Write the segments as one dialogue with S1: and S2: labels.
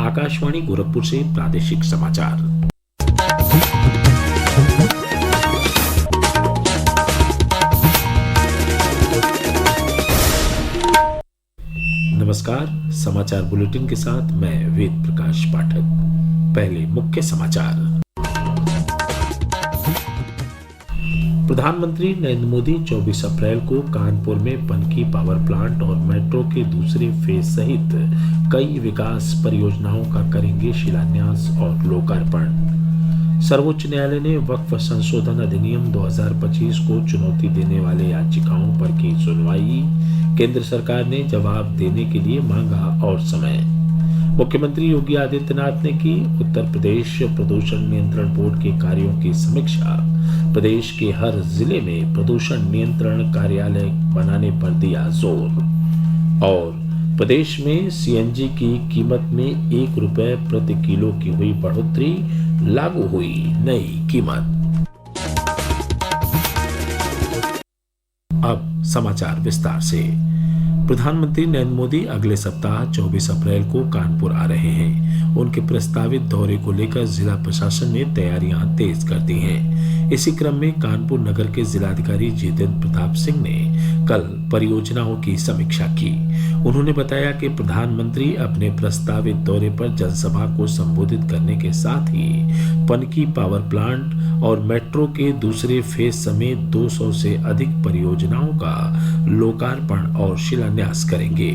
S1: आकाशवाणी गोरखपुर से प्रादेशिक समाचार। नमस्कार, समाचार बुलेटिन के साथ मैं वेद प्रकाश पाठक। पहले मुख्य समाचार। प्रधानमंत्री नरेंद्र मोदी 24 अप्रैल को कानपुर में पनकी पावर प्लांट और मेट्रो के दूसरे फेज सहित कई विकास परियोजनाओं का करेंगे शिलान्यास और लोकार्पण। सर्वोच्च न्यायालय ने वक्फ संशोधन अधिनियम 2025 को चुनौती देने वाले याचिकाओं पर की सुनवाई। केंद्र सरकार ने जवाब देने के लिए मांगा और समय। मुख्यमंत्री योगी आदित्यनाथ ने की उत्तर प्रदेश प्रदूषण नियंत्रण बोर्ड के कार्यों की समीक्षा। प्रदेश के हर जिले में प्रदूषण नियंत्रण कार्यालय बनाने पर दिया जोर। और प्रदेश में सीएनजी की कीमत में ₹1 प्रति किलो की हुई बढ़ोतरी, लागू हुई नई कीमत। अब समाचार विस्तार से। प्रधानमंत्री नरेंद्र मोदी अगले सप्ताह 24 अप्रैल को कानपुर आ रहे हैं। उनके प्रस्तावित दौरे को लेकर जिला प्रशासन ने तैयारियां तेज कर दी हैं। इसी क्रम में कानपुर नगर के जिलाधिकारी जितेंद्र प्रताप सिंह ने कल परियोजनाओं की समीक्षा की। उन्होंने बताया कि प्रधानमंत्री अपने प्रस्तावित दौरे पर जनसभा को संबोधित करने के साथ ही पनकी पावर प्लांट और मेट्रो के दूसरे फेज समेत 200 से अधिक परियोजनाओं का लोकार्पण और शिलान्यास करेंगे।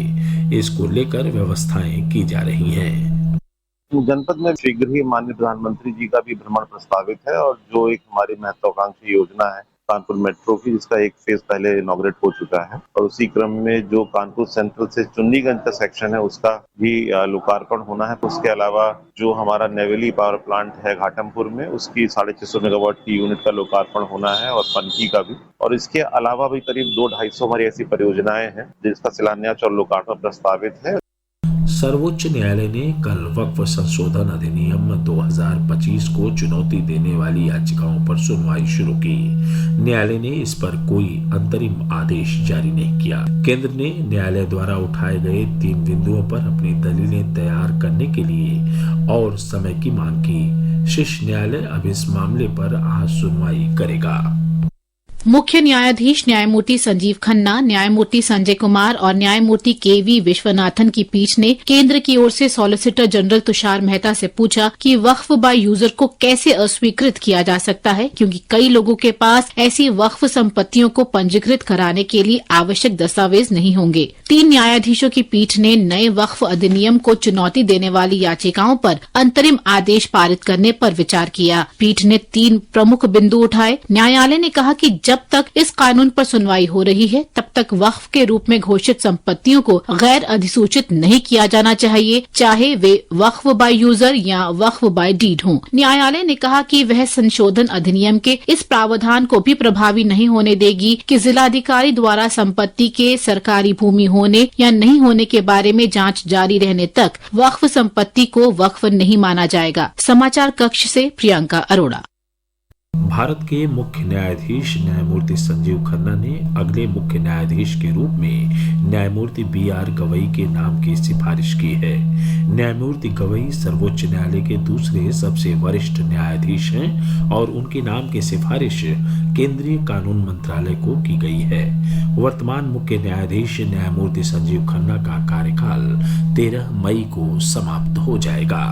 S1: इसको लेकर व्यवस्थाएं की जा रही हैं।
S2: जनपद में शीघ्र ही माननीय प्रधानमंत्री जी का भी भ्रमण प्रस्तावित है और जो एक हमारी महत्वाकांक्षी योजना है कानपुर मेट्रो की, जिसका एक फेज पहले इनॉग्रेट हो चुका है, और उसी क्रम में जो कानपुर सेंट्रल से चुन्नीगंज का सेक्शन है उसका भी लोकार्पण होना है। उसके अलावा जो हमारा नेवेली पावर प्लांट है घाटमपुर में, उसकी 650 मेगावाट की यूनिट का लोकार्पण होना है और पनकी का भी। और इसके अलावा भी करीब 200-250 हमारी ऐसी परियोजनाएं हैं जिसका शिलान्यास और लोकार्पण प्रस्तावित है।
S1: सर्वोच्च न्यायालय ने कल वक्फ संशोधन अधिनियम 2025 को चुनौती देने वाली याचिकाओं पर सुनवाई शुरू की। न्यायालय ने इस पर कोई अंतरिम आदेश जारी नहीं किया। केंद्र ने न्यायालय द्वारा उठाए गए 3 बिंदुओं पर अपनी दलीलें तैयार करने के लिए और समय की मांग की। शीर्ष न्यायालय अब इस मामले पर आज सुनवाई करेगा।
S3: मुख्य न्यायाधीश न्यायमूर्ति संजीव खन्ना, न्यायमूर्ति संजय कुमार और न्यायमूर्ति केवी विश्वनाथन की पीठ ने केंद्र की ओर से सॉलिसिटर जनरल तुषार मेहता से पूछा कि वक्फ बाय यूजर को कैसे अस्वीकृत किया जा सकता है, क्योंकि कई लोगों के पास ऐसी वक्फ संपत्तियों को पंजीकृत कराने के लिए आवश्यक दस्तावेज नहीं होंगे। 3 न्यायाधीशों की पीठ ने नए वक्फ अधिनियम को चुनौती देने वाली याचिकाओं पर अंतरिम आदेश पारित करने पर विचार किया। पीठ ने 3 प्रमुख बिंदु उठाए। न्यायालय ने कहा कि जब तक इस कानून पर सुनवाई हो रही है तब तक वक्फ के रूप में घोषित संपत्तियों को गैर अधिसूचित नहीं किया जाना चाहिए, चाहे वे वक्फ बाय यूजर या वक्फ बाय डीड हों। न्यायालय ने कहा कि वह संशोधन अधिनियम के इस प्रावधान को भी प्रभावी नहीं होने देगी कि जिलाधिकारी द्वारा संपत्ति के सरकारी भूमि होने या नहीं होने के बारे में जांच जारी रहने तक वक्फ संपत्ति को वक्फ नहीं माना जाएगा। समाचार कक्ष से प्रियंका अरोड़ा।
S1: भारत के मुख्य न्यायाधीश न्यायमूर्ति संजीव खन्ना ने अगले मुख्य न्यायाधीश के रूप में न्यायमूर्ति BR गवई के नाम की सिफारिश की है। न्यायमूर्ति गवई सर्वोच्च न्यायालय के दूसरे सबसे वरिष्ठ न्यायाधीश हैं और उनके नाम की सिफारिश केंद्रीय कानून मंत्रालय को की गई है। वर्तमान मुख्य न्यायाधीश न्यायमूर्ति संजीव खन्ना का कार्यकाल 13 मई को समाप्त हो जाएगा।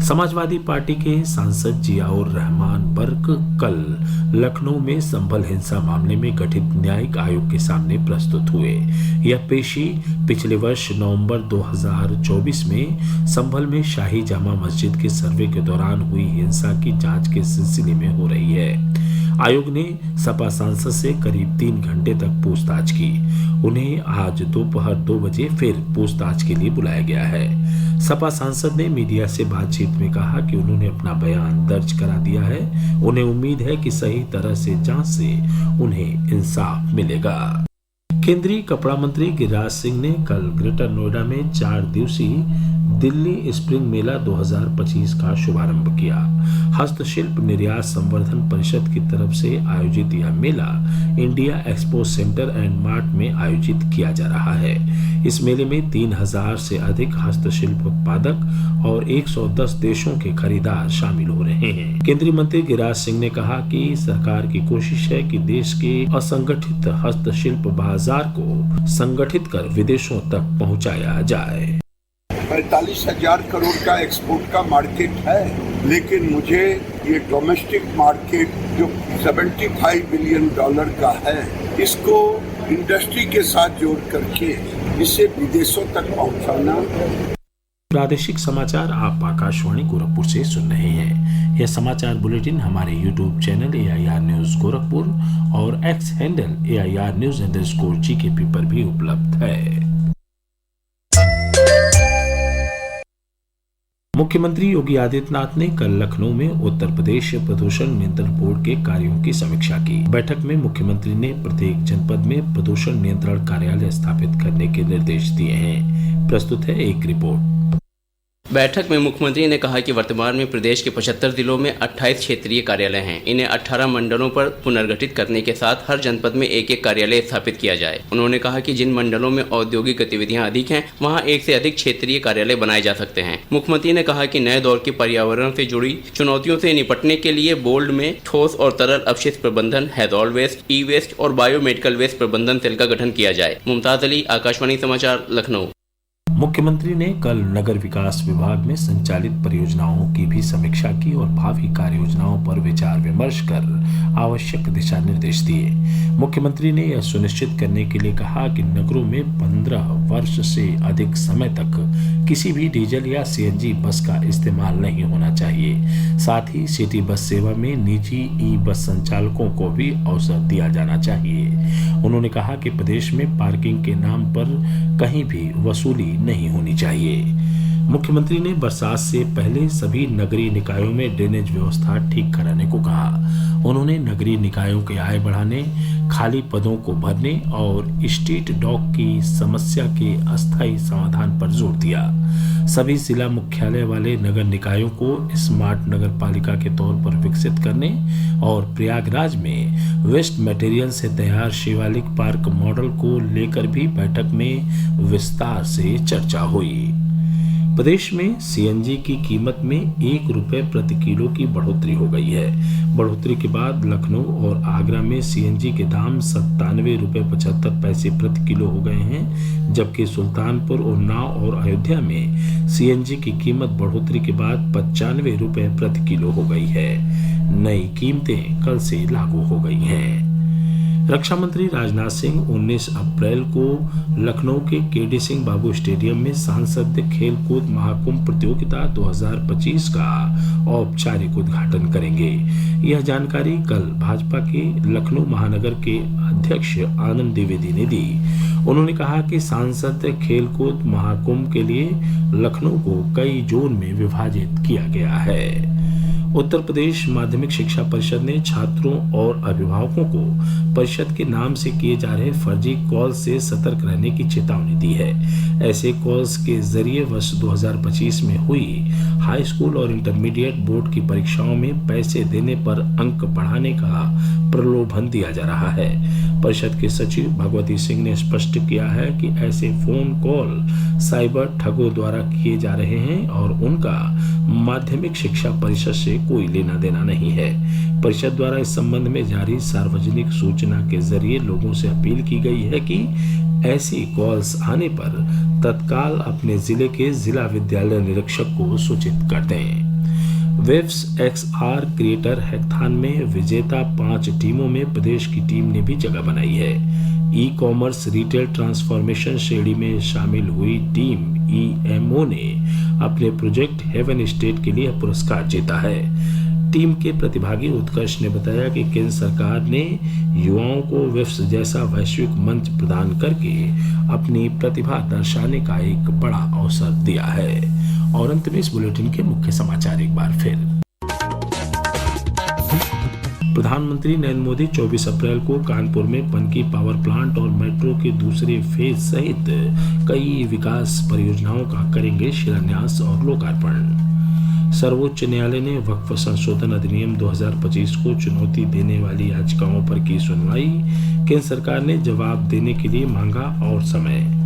S1: समाजवादी पार्टी के सांसद जियाउर रहमान बर्क कल लखनऊ में संभल हिंसा मामले में गठित न्यायिक आयोग के सामने प्रस्तुत हुए। यह पेशी पिछले वर्ष नवंबर 2024 में संभल में शाही जामा मस्जिद के सर्वे के दौरान हुई हिंसा की जांच के सिलसिले में हो रही है। आयोग ने सपा सांसद से करीब 3 घंटे तक पूछताछ की। उन्हें आज दोपहर 2 बजे फिर पूछताछ के लिए बुलाया गया है। सपा सांसद ने मीडिया से बातचीत में कहा कि उन्होंने अपना बयान दर्ज करा दिया है। उन्हें उम्मीद है कि सही तरह से जांच से उन्हें इंसाफ मिलेगा। केंद्रीय कपड़ा मंत्री गिरिराज सिंह ने कल ग्रेटर नोएडा में 4 दिवसीय दिल्ली स्प्रिंग मेला 2025 का शुभारंभ किया। हस्तशिल्प निर्यात संवर्धन परिषद की तरफ से आयोजित यह मेला India Expo Centre and Mart में आयोजित किया जा रहा है। इस मेले में 3000 से अधिक हस्तशिल्प उत्पादक और 110 देशों के खरीदार शामिल हो रहे हैं। केंद्रीय मंत्री गिरिराज सिंह ने कहा कि सरकार की कोशिश है कि देश के असंगठित हस्तशिल्प बाजार को संगठित कर विदेशों तक पहुंचाया जाए।
S4: 45,000 करोड़ का एक्सपोर्ट का मार्केट है, लेकिन मुझे ये डोमेस्टिक मार्केट जो $75 बिलियन का है, इसको इंडस्ट्री के साथ जोड़ करके इसे विदेशों तक पहुंचाना।
S1: प्रादेशिक समाचार आप आकाशवाणी गोरखपुर से सुन रहे हैं। यह समाचार बुलेटिन हमारे YouTube channel AIR news Gorakhpur और X हैंडल AIR News_GKP पर भी उपलब्ध है। मुख्यमंत्री योगी आदित्यनाथ ने कल लखनऊ में उत्तर प्रदेश प्रदूषण नियंत्रण बोर्ड के कार्यों की समीक्षा की। बैठक में मुख्यमंत्री ने प्रत्येक जनपद में प्रदूषण नियंत्रण कार्यालय स्थापित करने के निर्देश दिए हैं। प्रस्तुत है एक रिपोर्ट।
S5: बैठक में मुख्यमंत्री ने कहा कि वर्तमान में प्रदेश के 75 जिलों में 28 क्षेत्रीय कार्यालय हैं। इन्हें 18 मंडलों पर पुनर्गठित करने के साथ हर जनपद में एक एक कार्यालय स्थापित किया जाए। उन्होंने कहा कि जिन मंडलों में औद्योगिक गतिविधियां अधिक हैं, वहां एक से अधिक क्षेत्रीय कार्यालय बनाए जा सकते हैं। मुख्यमंत्री ने कहा कि नए दौर के पर्यावरण से जुड़ी चुनौतियों से निपटने के लिए बोर्ड में ठोस और तरल अपशिष्ट प्रबंधन, हैजोल्ड वेस्ट, ई वेस्ट और बायोमेडिकल वेस्ट प्रबंधन सेल का गठन किया जाए। मुमताज अली, आकाशवाणी समाचार, लखनऊ।
S1: मुख्यमंत्री ने कल नगर विकास विभाग में संचालित परियोजनाओं की भी समीक्षा की और भावी कार्य योजनाओं पर विचार विमर्श कर आवश्यक दिशा निर्देश दिए। मुख्यमंत्री ने यह सुनिश्चित करने के लिए कहा कि नगरों में 15 वर्ष से अधिक समय तक किसी भी डीजल या CNG बस का इस्तेमाल नहीं होना चाहिए। साथ ही सिटी बस सेवा में निजी ई-बस संचालकों को भी अवसर दिया जाना चाहिए। उन्होंने कहा कि प्रदेश में पार्किंग के नाम पर कहीं भी वसूली नहीं होनी चाहिए। मुख्यमंत्री ने बरसात से पहले सभी नगरीय निकायों में ड्रेनेज व्यवस्था ठीक कराने को कहा। उन्होंने नगरीय निकायों के आय बढ़ाने, खाली पदों को भरने और स्ट्रीट डॉग की समस्या के अस्थायी समाधान पर जोर दिया। सभी जिला मुख्यालय वाले नगर निकायों को स्मार्ट नगर पालिका के तौर पर विकसित करने और प्रयागराज में वेस्ट मटेरियल से तैयार शिवालिक पार्क मॉडल को लेकर भी बैठक में विस्तार से चर्चा हुई। प्रदेश में CNG की कीमत में ₹1 प्रति किलो की बढ़ोतरी हो गई है। बढ़ोतरी के बाद लखनऊ और आगरा में CNG के दाम ₹97.75 प्रति किलो हो गए हैं, जबकि सुल्तानपुर, उन्नाव और अयोध्या में CNG की कीमत बढ़ोतरी के बाद ₹95 प्रति किलो हो गई है। नई कीमतें कल से लागू हो गई हैं। रक्षा मंत्री राजनाथ सिंह 19 अप्रैल को लखनऊ के KD सिंह बाबू स्टेडियम में सांसद खेल कूद महाकुंभ प्रतियोगिता 2025 का औपचारिक उद्घाटन करेंगे। यह जानकारी कल भाजपा के लखनऊ महानगर के अध्यक्ष आनंद द्विवेदी ने दी। उन्होंने कहा कि सांसद खेल कूद महाकुंभ के लिए लखनऊ को कई जोन में विभाजित किया गया है। उत्तर प्रदेश माध्यमिक शिक्षा परिषद ने छात्रों और अभिभावकों को परिषद के नाम से किए जा रहे फर्जी कॉल से सतर्क रहने की चेतावनी दी है। ऐसे कॉल्स के जरिए वर्ष 2025 में हुई हाई स्कूल और इंटरमीडिएट बोर्ड की परीक्षाओं में पैसे देने पर अंक बढ़ाने का प्रलोभन दिया जा रहा है। परिषद के सचिव भगवती सिंह ने स्पष्ट किया है कि ऐसे फोन कॉल साइबर ठगों द्वारा किए जा रहे हैं और उनका माध्यमिक शिक्षा परिषद से कोई लेना देना नहीं है। परिषद द्वारा इस संबंध में जारी सार्वजनिक सूचना के जरिए लोगों से अपील की गई है कि ऐसी कॉल्स आने पर तत्काल अपने जिले के जिला विद्यालय निरीक्षक को सूचित कर दें। वेव्स XR क्रिएटर हैकाथॉन में विजेता 5 टीमों में प्रदेश की टीम ने भी जगह बनाई है। ई-कॉमर्स रिटेल ट्रांसफॉर्मेशन श्रेणी में शामिल हुई टीम EMO ने अपने प्रोजेक्ट हेवन स्टेट के लिए पुरस्कार जीता है। टीम के प्रतिभागी उत्कर्ष ने बताया कि केंद्र सरकार ने युवाओं को वेव्स जैसा वैश्विक मंच प्रदान करके अपनी प्रतिभा दर्शाने का एक बड़ा अवसर दिया है। और अंत में इस बुलेटिन के मुख्य समाचार एक बार फिर। प्रधानमंत्री नरेंद्र मोदी 24 अप्रैल को कानपुर में पनकी पावर प्लांट और मेट्रो के दूसरे फेज सहित कई विकास परियोजनाओं का करेंगे शिलान्यास और लोकार्पण। सर्वोच्च न्यायालय ने वक्फ संशोधन अधिनियम 2025 को चुनौती देने वाली याचिकाओं पर की सुनवाई। केंद्र सरकार ने जवाब देने के लिए मांगा और समय।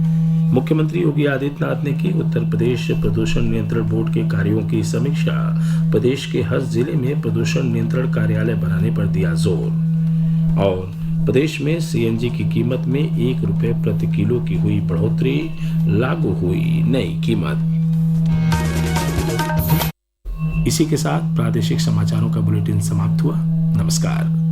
S1: मुख्यमंत्री योगी आदित्यनाथ ने की उत्तर प्रदेश प्रदूषण नियंत्रण बोर्ड के कार्यों की समीक्षा। प्रदेश के हर जिले में प्रदूषण नियंत्रण कार्यालय बनाने पर दिया जोर। और प्रदेश में सीएनजी की कीमत में ₹1 प्रति किलो की हुई बढ़ोतरी, लागू हुई नई कीमत। इसी के साथ प्रादेशिक समाचारों का बुलेटिन समाप्त हुआ। नमस्कार।